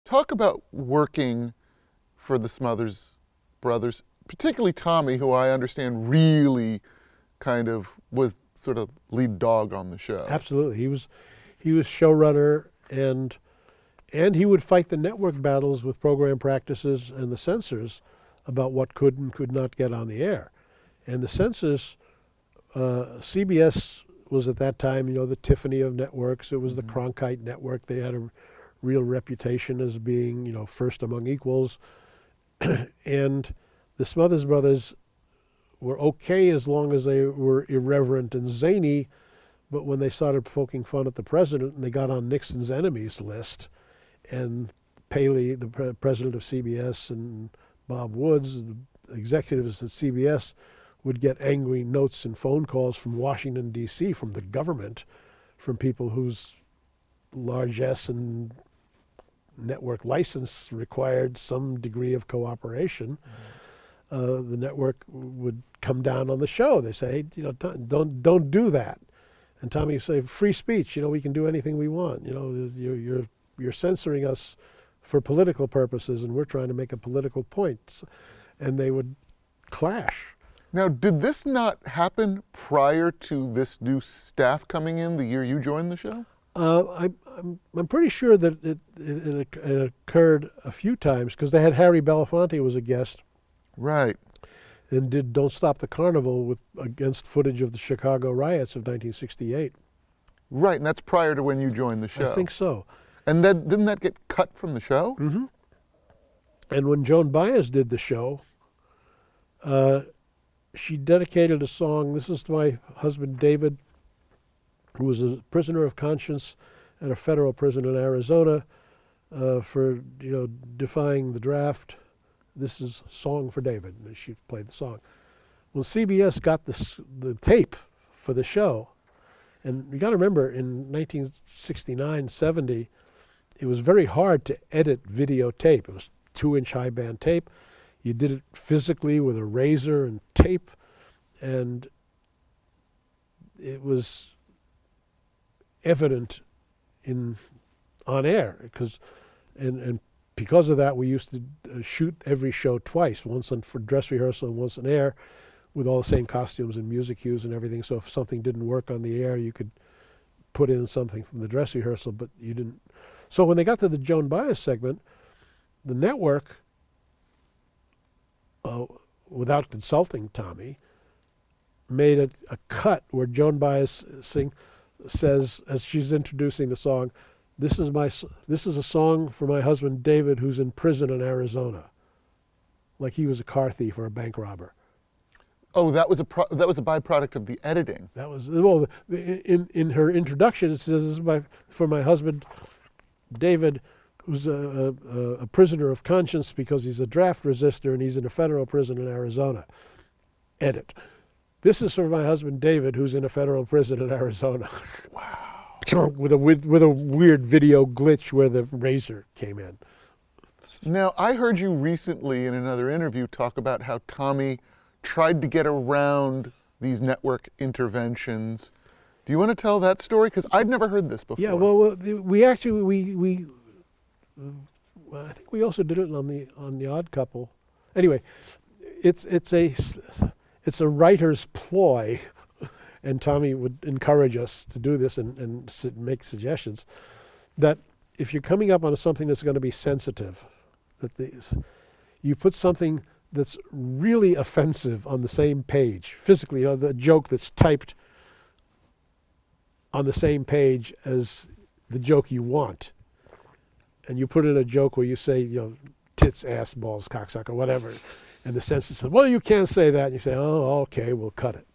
Talk about working for the Smothers Brothers, particularly Tommy, who I understand really kind of was sort of lead dog on the show. Absolutely. He was showrunner, and he would fight the network battles with program practices and the censors about what could and could not get on the air. And the censors, CBS was at that time, the Tiffany of networks. It was the Cronkite network. They had a real reputation as being, first among equals. And the Smothers Brothers were okay as long as they were irreverent and zany, but when they started poking fun at the president and they got on Nixon's enemies list, and Paley, the president of CBS, and Bob Woods, the executives at CBS, would get angry notes and phone calls from Washington, D.C., from the government, from people whose largesse and network license required some degree of cooperation. The network would come down on the show. They say, hey, don't do that. And Tommy would say, free speech. We can do anything we want. You're censoring us for political purposes, and we're trying to make a political point. And they would clash. Now, did this not happen prior to this new staff coming in the year you joined the show? I'm pretty sure that it occurred a few times, because they had Harry Belafonte was a guest. Right. And did Don't Stop the Carnival against footage of the Chicago riots of 1968. Right, and that's prior to when you joined the show. I think so. And then didn't that get cut from the show? Mm-hmm. And when Joan Baez did the show, she dedicated a song. This is to my husband David, who was a prisoner of conscience at a federal prison in Arizona for defying the draft. This is Song for David, and she played the song. When CBS got the tape for the show, and you got to remember, in 1969, 70, it was very hard to edit videotape. It was 2-inch high band tape. You did it physically with a razor and tape, and it was evident on air, and because of that, we used to shoot every show twice, once for dress rehearsal and once on air, with all the same costumes and music cues and everything. So if something didn't work on the air, you could put in something from the dress rehearsal, but you didn't. So when they got to the Joan Baez segment, the network, without consulting Tommy, made a cut where Joan Baez says, as she's introducing the song, this is a song for my husband David, who's in prison in Arizona, like he was a car thief or a bank robber. Oh, that was a byproduct of the editing. That was in her introduction. It says, "This is for my husband David, who's a prisoner of conscience because he's a draft resistor and he's in a federal prison in Arizona." Edit. This is for my husband David, who's in a federal prison in Arizona. Wow. With a weird video glitch where the razor came in. Now, I heard you recently in another interview talk about how Tommy tried to get around these network interventions. Do you want to tell that story? Because I'd never heard this before. Yeah, well, we actually I think we also did it on the Odd Couple. Anyway, it's a writer's ploy. And Tommy would encourage us to do this and make suggestions, that if you're coming up on something that's going to be sensitive, you put something that's really offensive on the same page, physically, the joke that's typed on the same page as the joke you want. And you put in a joke where you say, tits, ass, balls, cocksucker, whatever. And the censor says, well, you can't say that. And you say, oh, okay, we'll cut it.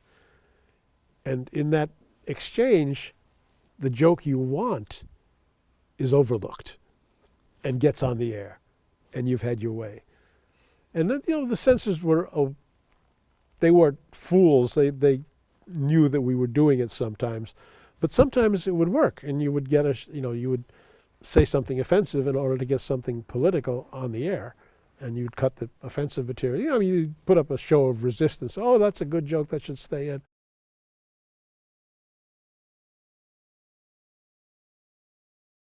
And in that exchange, the joke you want is overlooked and gets on the air, and you've had your way. And then, the censors they weren't fools. They knew that we were doing it sometimes, but sometimes it would work, and you would get you would say something offensive in order to get something political on the air, and you'd cut the offensive material. You'd put up a show of resistance. Oh, that's a good joke, that should stay in.